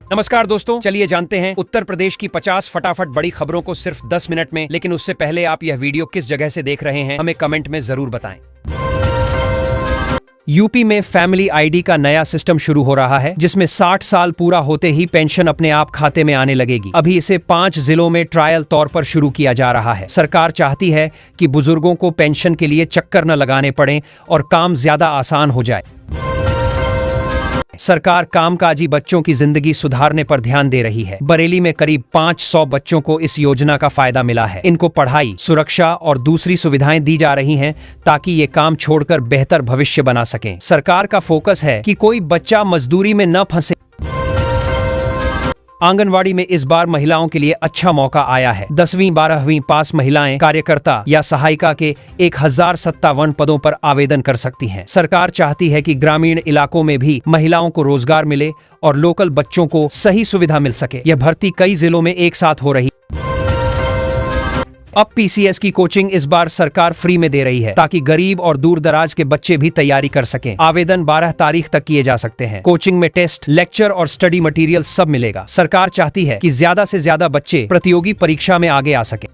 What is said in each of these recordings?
नमस्कार दोस्तों, चलिए जानते हैं उत्तर प्रदेश की 50 फटाफट बड़ी खबरों को सिर्फ 10 मिनट में। लेकिन उससे पहले आप यह वीडियो किस जगह से देख रहे हैं हमें कमेंट में जरूर बताएं। यूपी में फैमिली आईडी का नया सिस्टम शुरू हो रहा है, जिसमें 60 साल पूरा होते ही पेंशन अपने आप खाते में आने लगेगी। अभी इसे 5 जिलों में ट्रायल तौर पर शुरू किया जा रहा है। सरकार चाहती है कि बुजुर्गों को पेंशन के लिए चक्कर न लगाने पड़े और काम ज्यादा आसान हो जाए। सरकार कामकाजी बच्चों की जिंदगी सुधारने पर ध्यान दे रही है। बरेली में करीब 500 बच्चों को इस योजना का फायदा मिला है। इनको पढ़ाई, सुरक्षा और दूसरी सुविधाएं दी जा रही हैं ताकि ये काम छोड़कर बेहतर भविष्य बना सकें। सरकार का फोकस है कि कोई बच्चा मजदूरी में न फंसे। आंगनवाड़ी में इस बार महिलाओं के लिए अच्छा मौका आया है। 10वीं 12वीं पास महिलाएं कार्यकर्ता या सहायिका के 1057 पदों पर आवेदन कर सकती हैं। सरकार चाहती है कि ग्रामीण इलाकों में भी महिलाओं को रोजगार मिले और लोकल बच्चों को सही सुविधा मिल सके। यह भर्ती कई जिलों में एक साथ हो रही। अब पीसीएस की कोचिंग इस बार सरकार फ्री में दे रही है ताकि गरीब और दूर दराज के बच्चे भी तैयारी कर सकें। आवेदन 12 तारीख तक किए जा सकते हैं। कोचिंग में टेस्ट, लेक्चर और स्टडी मटेरियल सब मिलेगा। सरकार चाहती है कि ज्यादा से ज्यादा बच्चे प्रतियोगी परीक्षा में आगे आ सकें।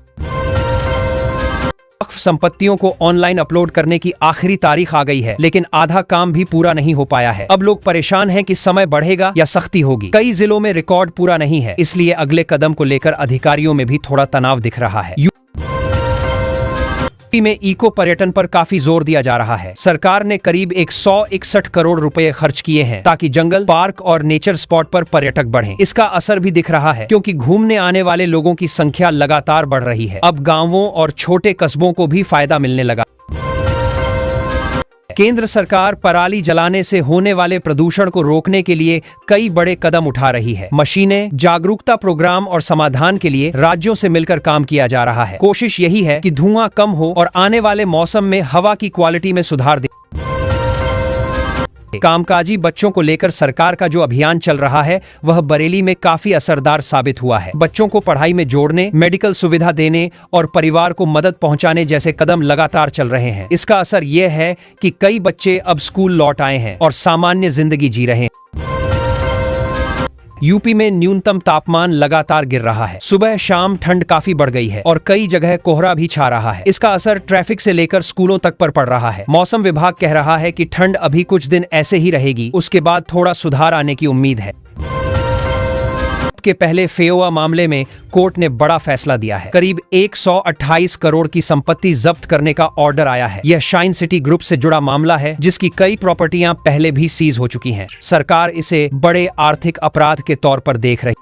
संपत्तियों को ऑनलाइन अपलोड करने की आखिरी तारीख आ गई है, लेकिन आधा काम भी पूरा नहीं हो पाया है। अब लोग परेशान हैं कि समय बढ़ेगा या सख्ती होगी। कई जिलों में रिकॉर्ड पूरा नहीं है, इसलिए अगले कदम को लेकर अधिकारियों में भी थोड़ा तनाव दिख रहा है। यूपी में इको पर्यटन पर काफी जोर दिया जा रहा है। सरकार ने करीब 161 करोड़ रुपए खर्च किए हैं ताकि जंगल, पार्क और नेचर स्पॉट पर पर्यटक बढ़ें। इसका असर भी दिख रहा है क्योंकि घूमने आने वाले लोगों की संख्या लगातार बढ़ रही है। अब गांवों और छोटे कस्बों को भी फायदा मिलने लगा। केंद्र सरकार पराली जलाने से होने वाले प्रदूषण को रोकने के लिए कई बड़े कदम उठा रही है। मशीनें, जागरूकता प्रोग्राम और समाधान के लिए राज्यों से मिलकर काम किया जा रहा है। कोशिश यही है कि धुआं कम हो और आने वाले मौसम में हवा की क्वालिटी में सुधार दे। कामकाजी बच्चों को लेकर सरकार का जो अभियान चल रहा है वह बरेली में काफी असरदार साबित हुआ है। बच्चों को पढ़ाई में जोड़ने, मेडिकल सुविधा देने और परिवार को मदद पहुंचाने जैसे कदम लगातार चल रहे हैं। इसका असर यह है कि कई बच्चे अब स्कूल लौट आए हैं और सामान्य जिंदगी जी रहे हैं। यूपी में न्यूनतम तापमान लगातार गिर रहा है। सुबह शाम ठंड काफी बढ़ गई है और कई जगह कोहरा भी छा रहा है। इसका असर ट्रैफिक से लेकर स्कूलों तक पर पड़ रहा है। मौसम विभाग कह रहा है कि ठंड अभी कुछ दिन ऐसे ही रहेगी, उसके बाद थोड़ा सुधार आने की उम्मीद है। के पहले फेओआ मामले में कोर्ट ने बड़ा फैसला दिया है। करीब 128 करोड़ की संपत्ति जब्त करने का ऑर्डर आया है। यह शाइन सिटी ग्रुप से जुड़ा मामला है, जिसकी कई प्रॉपर्टियां पहले भी सीज हो चुकी हैं। सरकार इसे बड़े आर्थिक अपराध के तौर पर देख रही है।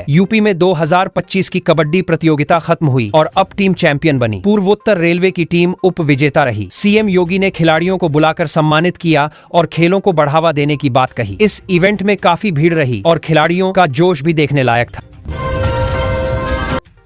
यूपी में 2025 की कबड्डी प्रतियोगिता खत्म हुई और अब टीम चैंपियन बनी। पूर्वोत्तर रेलवे की टीम उप विजेता रही। सीएम योगी ने खिलाड़ियों को बुलाकर सम्मानित किया और खेलों को बढ़ावा देने की बात कही। इस इवेंट में काफी भीड़ रही और खिलाड़ियों का जोश भी देखने लायक था।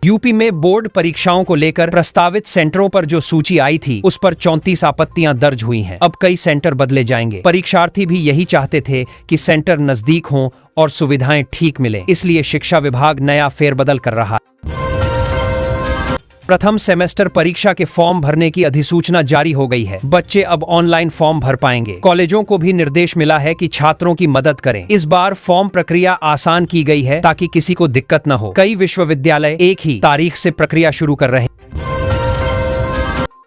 यूपी में बोर्ड परीक्षाओं को लेकर प्रस्तावित सेंटरों पर जो सूची आई थी उस पर 34 आपत्तियां दर्ज हुई हैं। अब कई सेंटर बदले जाएंगे। परीक्षार्थी भी यही चाहते थे कि सेंटर नजदीक हों और सुविधाएं ठीक मिले, इसलिए शिक्षा विभाग नया फेरबदल कर रहा है। प्रथम सेमेस्टर परीक्षा के फॉर्म भरने की अधिसूचना जारी हो गई है। बच्चे अब ऑनलाइन फॉर्म भर पाएंगे। कॉलेजों को भी निर्देश मिला है कि छात्रों की मदद करें। इस बार फॉर्म प्रक्रिया आसान की गई है ताकि किसी को दिक्कत न हो। कई विश्वविद्यालय एक ही तारीख से प्रक्रिया शुरू कर रहे हैं।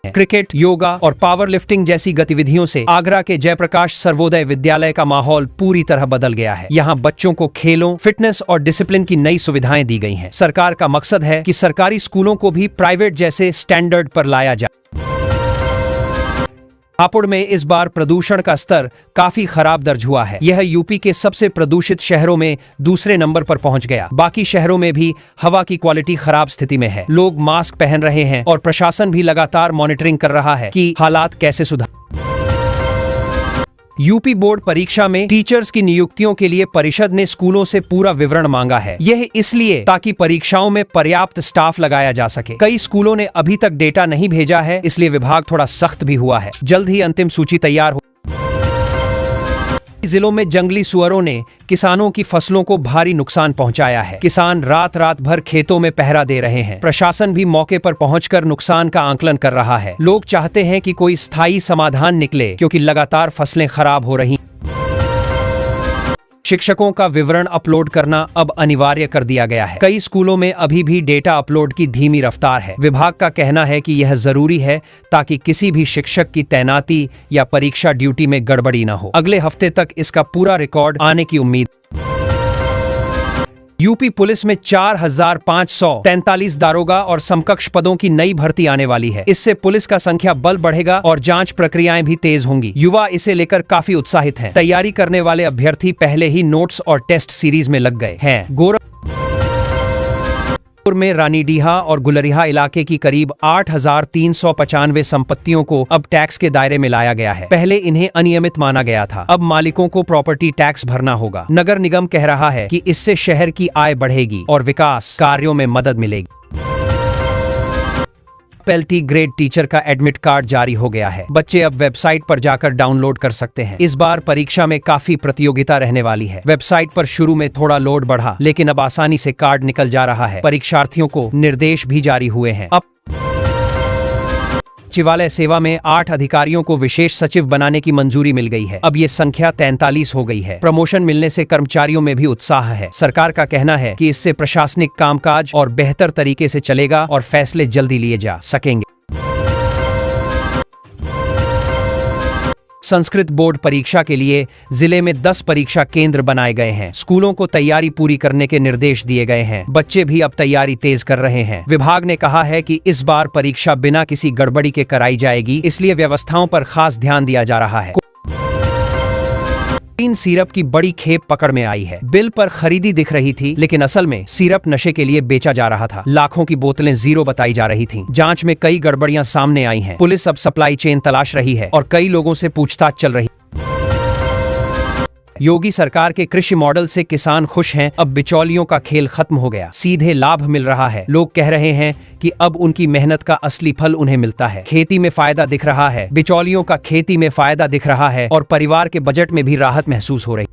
क्रिकेट, योगा और पावर लिफ्टिंग जैसी गतिविधियों से आगरा के जयप्रकाश सर्वोदय विद्यालय का माहौल पूरी तरह बदल गया है। यहाँ बच्चों को खेलों, फिटनेस और डिसिप्लिन की नई सुविधाएं दी गई हैं। सरकार का मकसद है कि सरकारी स्कूलों को भी प्राइवेट जैसे स्टैंडर्ड पर लाया जाए। हापुड़ में इस बार प्रदूषण का स्तर काफी खराब दर्ज हुआ है। यह यूपी के सबसे प्रदूषित शहरों में दूसरे नंबर पर पहुंच गया। बाकी शहरों में भी हवा की क्वालिटी खराब स्थिति में है। लोग मास्क पहन रहे हैं और प्रशासन भी लगातार मॉनिटरिंग कर रहा है कि हालात कैसे सुधार। यूपी बोर्ड परीक्षा में टीचर्स की नियुक्तियों के लिए परिषद ने स्कूलों से पूरा विवरण मांगा है। यह इसलिए ताकि परीक्षाओं में पर्याप्त स्टाफ लगाया जा सके। कई स्कूलों ने अभी तक डेटा नहीं भेजा है, इसलिए विभाग थोड़ा सख्त भी हुआ है। जल्द ही अंतिम सूची तैयार हो। जिलों में जंगली सुअरों ने किसानों की फसलों को भारी नुकसान पहुंचाया है। किसान रात रात भर खेतों में पहरा दे रहे हैं। प्रशासन भी मौके पर पहुंचकर नुकसान का आंकलन कर रहा है। लोग चाहते हैं कि कोई स्थायी समाधान निकले क्योंकि लगातार फसलें खराब हो रही। शिक्षकों का विवरण अपलोड करना अब अनिवार्य कर दिया गया है। कई स्कूलों में अभी भी डेटा अपलोड की धीमी रफ्तार है। विभाग का कहना है कि यह जरूरी है ताकि किसी भी शिक्षक की तैनाती या परीक्षा ड्यूटी में गड़बड़ी न हो। अगले हफ्ते तक इसका पूरा रिकॉर्ड आने की उम्मीद। यूपी पुलिस में 4,543 दारोगा और समकक्ष पदों की नई भर्ती आने वाली है। इससे पुलिस का संख्या बल बढ़ेगा और जांच प्रक्रियाएं भी तेज होंगी। युवा इसे लेकर काफी उत्साहित हैं। तैयारी करने वाले अभ्यर्थी पहले ही नोट्स और टेस्ट सीरीज में लग गए हैं। गोरखपुर में रानीडीहा और गुलरिहा इलाके की करीब 8,395 संपत्तियों को अब टैक्स के दायरे में लाया गया है। पहले इन्हें अनियमित माना गया था। अब मालिकोों को प्रॉपर्टी टैक्स भरना होगा। नगर निगम कह रहा है कि इससे शहर की आय बढ़ेगी और विकास कार्यों में मदद मिलेगी। एलटी ग्रेड टीचर का एडमिट कार्ड जारी हो गया है। बच्चे अब वेबसाइट पर जाकर डाउनलोड कर सकते हैं। इस बार परीक्षा में काफी प्रतियोगिता रहने वाली है। वेबसाइट पर शुरू में थोड़ा लोड बढ़ा, लेकिन अब आसानी से कार्ड निकल जा रहा है। परीक्षार्थियों को निर्देश भी जारी हुए हैं। अब सचिवालय सेवा में 8 अधिकारियों को विशेष सचिव बनाने की मंजूरी मिल गई है। अब ये संख्या 43 हो गई है। प्रमोशन मिलने से कर्मचारियों में भी उत्साह है। सरकार का कहना है कि इससे प्रशासनिक कामकाज और बेहतर तरीके से चलेगा और फैसले जल्दी लिए जा सकेंगे। संस्कृत बोर्ड परीक्षा के लिए जिले में 10 परीक्षा केंद्र बनाए गए हैं। स्कूलों को तैयारी पूरी करने के निर्देश दिए गए हैं। बच्चे भी अब तैयारी तेज कर रहे हैं। विभाग ने कहा है कि इस बार परीक्षा बिना किसी गड़बड़ी के कराई जाएगी, इसलिए व्यवस्थाओं पर खास ध्यान दिया जा रहा है। सिरप की बड़ी खेप पकड़ में आई है। बिल पर खरीदी दिख रही थी, लेकिन असल में सिरप नशे के लिए बेचा जा रहा था। लाखों की बोतलें जीरो बताई जा रही थीं। जांच में कई गड़बड़ियां सामने आई हैं। पुलिस अब सप्लाई चेन तलाश रही है और कई लोगों से पूछताछ चल रही है। योगी सरकार के कृषि मॉडल से किसान खुश हैं। अब बिचौलियों का खेल खत्म हो गया, सीधे लाभ मिल रहा है। लोग कह रहे हैं कि अब उनकी मेहनत का असली फल उन्हें मिलता है। खेती में फायदा दिख रहा है। बिचौलियों का खेती में फायदा दिख रहा है और परिवार के बजट में भी राहत महसूस हो रही है।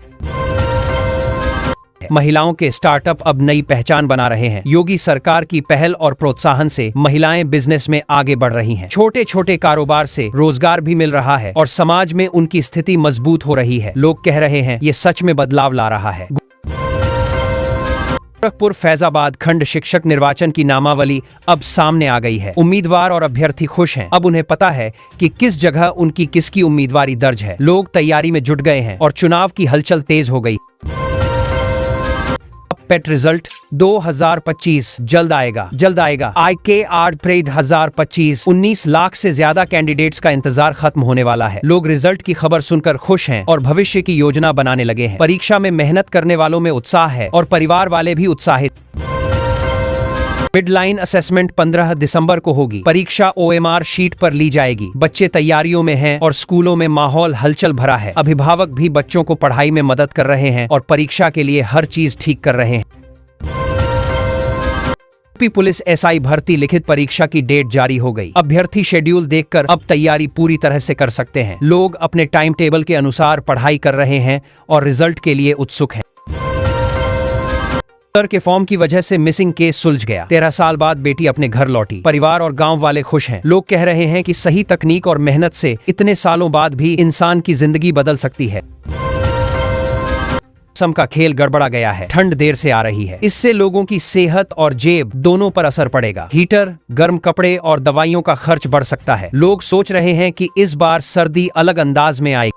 महिलाओं के स्टार्टअप अब नई पहचान बना रहे हैं। योगी सरकार की पहल और प्रोत्साहन से महिलाएं बिजनेस में आगे बढ़ रही हैं। छोटे छोटे कारोबार से रोजगार भी मिल रहा है और समाज में उनकी स्थिति मजबूत हो रही है। लोग कह रहे हैं ये सच में बदलाव ला रहा है। गोरखपुर फैजाबाद खंड शिक्षक निर्वाचन की नामावली अब सामने आ गई है। उम्मीदवार और अभ्यर्थी खुश हैं। अब उन्हें पता है कि किस जगह उनकी किसकी उम्मीदवारी दर्ज है। लोग तैयारी में जुट गए हैं और चुनाव की हलचल तेज हो गई। पेट रिजल्ट 2025 जल्द आएगा। IKR 2025 19 लाख से ज्यादा कैंडिडेट्स का इंतजार खत्म होने वाला है। लोग रिजल्ट की खबर सुनकर खुश हैं और भविष्य की योजना बनाने लगे हैं। परीक्षा में मेहनत करने वालों में उत्साह है और परिवार वाले भी उत्साहित। मिडलाइन असेसमेंट 15 दिसंबर को होगी। परीक्षा OMR शीट पर ली जाएगी। बच्चे तैयारियों में हैं और स्कूलों में माहौल हलचल भरा है। अभिभावक भी बच्चों को पढ़ाई में मदद कर रहे हैं और परीक्षा के लिए हर चीज ठीक कर रहे हैं। यूपी पुलिस SI भर्ती लिखित परीक्षा की डेट जारी हो गई। अभ्यर्थी शेड्यूल देखकर अब तैयारी पूरी तरह से कर सकते हैं। लोग अपने टाइम टेबल के अनुसार पढ़ाई कर रहे हैं और रिजल्ट के लिए उत्सुक हैं। के फॉर्म की वजह से मिसिंग केस सुलझ गया। 13 साल बाद बेटी अपने घर लौटी। परिवार और गांव वाले खुश हैं। लोग कह रहे हैं कि सही तकनीक और मेहनत से इतने सालों बाद भी इंसान की जिंदगी बदल सकती है। मौसम का खेल गड़बड़ा गया है। ठंड देर से आ रही है। इससे लोगों की सेहत और जेब दोनों पर असर पड़ेगा। हीटर, गर्म कपड़े और दवाइयों का खर्च बढ़ सकता है। लोग सोच रहे हैं कि इस बार सर्दी अलग अंदाज में आएगी।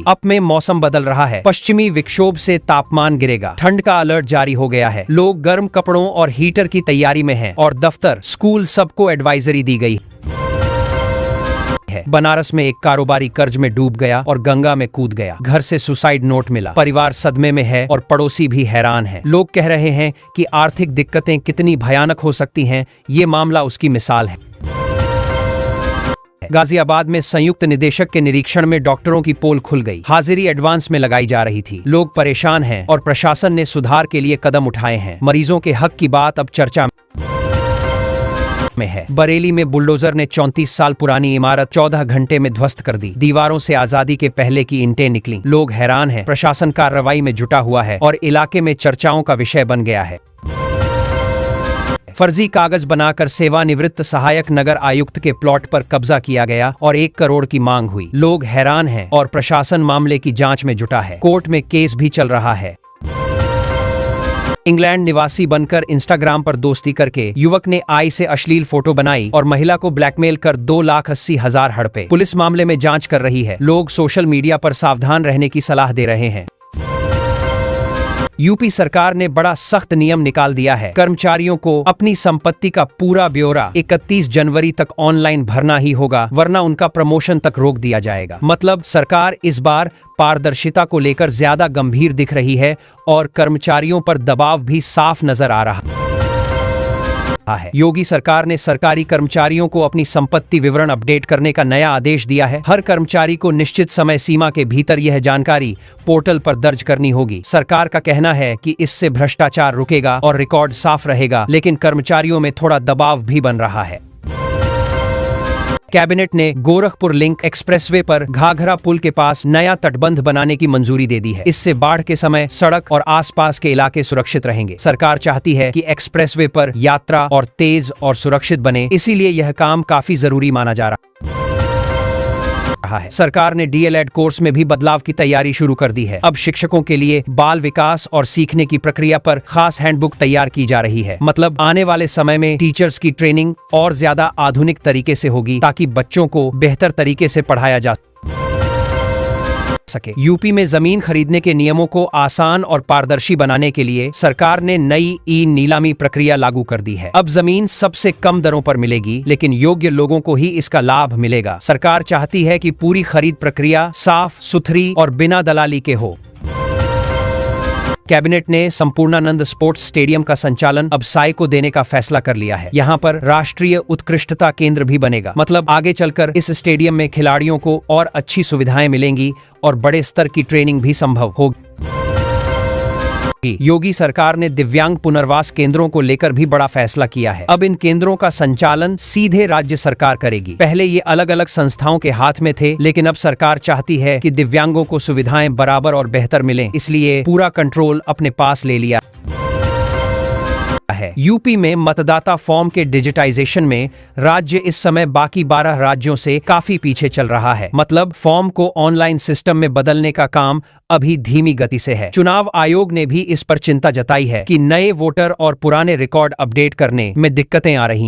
अब में मौसम बदल रहा है। पश्चिमी विक्षोभ से तापमान गिरेगा। ठंड का अलर्ट जारी हो गया है। लोग गर्म कपड़ों और हीटर की तैयारी में हैं और दफ्तर, स्कूल सबको एडवाइजरी दी गई है। बनारस में एक कारोबारी कर्ज में डूब गया और गंगा में कूद गया। घर से सुसाइड नोट मिला। परिवार सदमे में है और पड़ोसी भी हैरान हैं। लोग कह रहे हैं कि आर्थिक दिक्कतें कितनी भयानक हो सकती हैं। ये मामला उसकी मिसाल है। गाजियाबाद में संयुक्त निदेशक के निरीक्षण में डॉक्टरों की पोल खुल गई। हाजिरी एडवांस में लगाई जा रही थी। लोग परेशान हैं और प्रशासन ने सुधार के लिए कदम उठाए हैं। मरीजों के हक की बात अब चर्चा में है। बरेली में बुलडोजर ने 34 साल पुरानी इमारत 14 घंटे में ध्वस्त कर दी। दीवारों से आजादी के पहले की ईंटें निकली। लोग हैरान हैं। प्रशासन कार्रवाई में जुटा हुआ है और इलाके में चर्चाओं का विषय बन गया है। फर्जी कागज बनाकर सेवानिवृत्त सहायक नगर आयुक्त के प्लॉट पर कब्जा किया गया और 1 करोड़ की मांग हुई। लोग हैरान हैं और प्रशासन मामले की जांच में जुटा है। कोर्ट में केस भी चल रहा है। इंग्लैंड निवासी बनकर इंस्टाग्राम पर दोस्ती करके युवक ने आई से अश्लील फोटो बनाई और महिला को ब्लैकमेल कर 2,80,000 हड़पे। पुलिस मामले में जांच कर रही है। लोग सोशल मीडिया पर सावधान रहने की सलाह दे रहे हैं। यूपी सरकार ने बड़ा सख्त नियम निकाल दिया है। कर्मचारियों को अपनी संपत्ति का पूरा ब्यौरा 31 जनवरी तक ऑनलाइन भरना ही होगा, वरना उनका प्रमोशन तक रोक दिया जाएगा। मतलब सरकार इस बार पारदर्शिता को लेकर ज्यादा गंभीर दिख रही है और कर्मचारियों पर दबाव भी साफ नजर आ रहा है। योगी सरकार ने सरकारी कर्मचारियों को अपनी संपत्ति विवरण अपडेट करने का नया आदेश दिया है। हर कर्मचारी को निश्चित समय सीमा के भीतर यह जानकारी पोर्टल पर दर्ज करनी होगी। सरकार का कहना है कि इससे भ्रष्टाचार रुकेगा और रिकॉर्ड साफ रहेगा, लेकिन कर्मचारियों में थोड़ा दबाव भी बन रहा है। कैबिनेट ने गोरखपुर लिंक एक्सप्रेसवे पर घाघरा पुल के पास नया तटबंध बनाने की मंजूरी दे दी है। इससे बाढ़ के समय सड़क और आसपास के इलाके सुरक्षित रहेंगे। सरकार चाहती है कि एक्सप्रेसवे पर यात्रा और तेज और सुरक्षित बने, इसीलिए यह काम काफी जरूरी माना जा रहा है। सरकार ने डीएलएड कोर्स में भी बदलाव की तैयारी शुरू कर दी है। अब शिक्षकों के लिए बाल विकास और सीखने की प्रक्रिया पर खास हैंडबुक तैयार की जा रही है। मतलब आने वाले समय में टीचर्स की ट्रेनिंग और ज्यादा आधुनिक तरीके से होगी, ताकि बच्चों को बेहतर तरीके से पढ़ाया जा सके। यूपी में जमीन खरीदने के नियमों को आसान और पारदर्शी बनाने के लिए सरकार ने नई ई नीलामी प्रक्रिया लागू कर दी है। अब जमीन सबसे कम दरों पर मिलेगी, लेकिन योग्य लोगों को ही इसका लाभ मिलेगा। सरकार चाहती है कि पूरी खरीद प्रक्रिया साफ सुथरी और बिना दलाली के हो। कैबिनेट ने संपूर्णानंद स्पोर्ट्स स्टेडियम का संचालन अब साई को देने का फैसला कर लिया है। यहाँ पर राष्ट्रीय उत्कृष्टता केंद्र भी बनेगा। मतलब आगे चलकर इस स्टेडियम में खिलाड़ियों को और अच्छी सुविधाएं मिलेंगी और बड़े स्तर की ट्रेनिंग भी संभव होगी। योगी सरकार ने दिव्यांग पुनर्वास केंद्रों को लेकर भी बड़ा फैसला किया है। अब इन केंद्रों का संचालन सीधे राज्य सरकार करेगी। पहले ये अलग अलग संस्थाओं के हाथ में थे, लेकिन अब सरकार चाहती है कि दिव्यांगों को सुविधाएं बराबर और बेहतर मिलें, इसलिए पूरा कंट्रोल अपने पास ले लिया है। यूपी में मतदाता फॉर्म के डिजिटाइजेशन में राज्य इस समय बाकी 12 राज्यों से काफी पीछे चल रहा है। मतलब फॉर्म को ऑनलाइन सिस्टम में बदलने का काम अभी धीमी गति से है। चुनाव आयोग ने भी इस पर चिंता जताई है कि नए वोटर और पुराने रिकॉर्ड अपडेट करने में दिक्कतें आ रही हैं।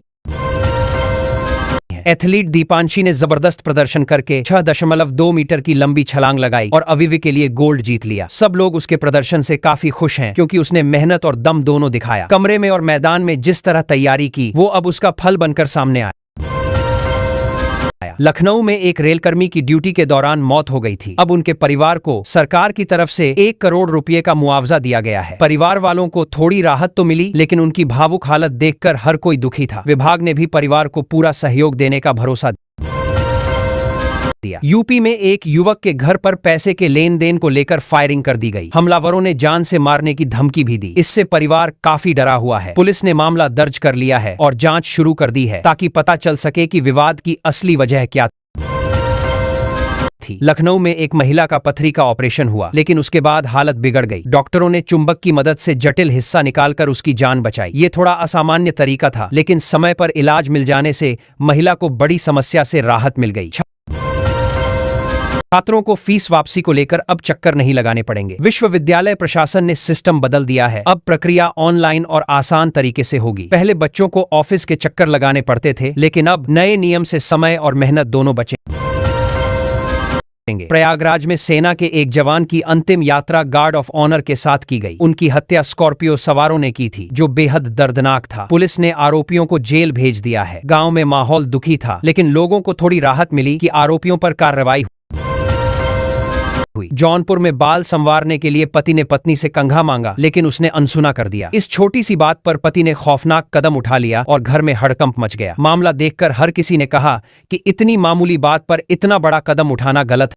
एथलीट दीपांशी ने जबरदस्त प्रदर्शन करके 6.2 मीटर की लंबी छलांग लगाई और अविवी के लिए गोल्ड जीत लिया। सब लोग उसके प्रदर्शन से काफी खुश हैं, क्योंकि उसने मेहनत और दम दोनों दिखाया। कमरे में और मैदान में जिस तरह तैयारी की, वो अब उसका फल बनकर सामने आया। लखनऊ में एक रेलकर्मी की ड्यूटी के दौरान मौत हो गई थी। अब उनके परिवार को सरकार की तरफ से 1 करोड़ रुपए का मुआवजा दिया गया है। परिवार वालों को थोड़ी राहत तो मिली, लेकिन उनकी भावुक हालत देखकर हर कोई दुखी था। विभाग ने भी परिवार को पूरा सहयोग देने का भरोसा दिया। यूपी में एक युवक के घर पर पैसे के लेन देन को लेकर फायरिंग कर दी गई। हमलावरों ने जान से मारने की धमकी भी दी। इससे परिवार काफी डरा हुआ है। पुलिस ने मामला दर्ज कर लिया है और जांच शुरू कर दी है, ताकि पता चल सके कि विवाद की असली वजह क्या थी। लखनऊ में एक महिला का पथरी का ऑपरेशन हुआ, लेकिन उसके बाद हालत बिगड़ गई। डॉक्टरों ने चुंबक की मदद से जटिल हिस्सा निकालकर उसकी जान बचाई। ये थोड़ा असामान्य तरीका था, लेकिन समय पर इलाज मिल जाने से महिला को बड़ी समस्या से राहत मिल गई। छात्रों को फीस वापसी को लेकर अब चक्कर नहीं लगाने पड़ेंगे। विश्वविद्यालय प्रशासन ने सिस्टम बदल दिया है। अब प्रक्रिया ऑनलाइन और आसान तरीके से होगी। पहले बच्चों को ऑफिस के चक्कर लगाने पड़ते थे, लेकिन अब नए नियम से समय और मेहनत दोनों बचेंगे। प्रयागराज में सेना के एक जवान की अंतिम यात्रा गार्ड ऑफ ऑनर के साथ की गई। उनकी हत्या स्कॉर्पियो सवारों ने की थी, जो बेहद दर्दनाक था। पुलिस ने आरोपियों को जेल भेज दिया है। गांव में माहौल दुखी था, लेकिन लोगों को थोड़ी राहत मिली कि आरोपियों पर कार्रवाई हुई। जौनपुर में बाल संवारने के लिए पति ने पत्नी से कंघा मांगा, लेकिन उसने अनसुना कर दिया। इस छोटी सी बात पर पति ने खौफनाक कदम उठा लिया और घर में हड़कंप मच गया। मामला देखकर हर किसी ने कहा कि इतनी मामूली बात पर इतना बड़ा कदम उठाना गलत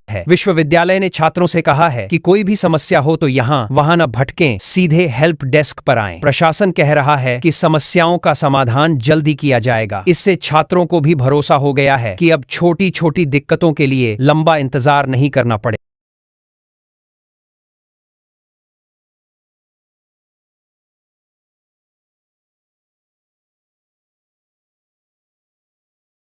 है। विश्वविद्यालय ने छात्रों से कहा है कि कोई भी समस्या हो तो यहाँ वहां न भटकें, सीधे हेल्प डेस्क पर आएं। प्रशासन कह रहा है कि समस्याओं का समाधान जल्दी किया जाएगा। इससे छात्रों को भी भरोसा हो गया है कि अब छोटी छोटी दिक्कतों के लिए लंबा इंतजार नहीं करना पड़े।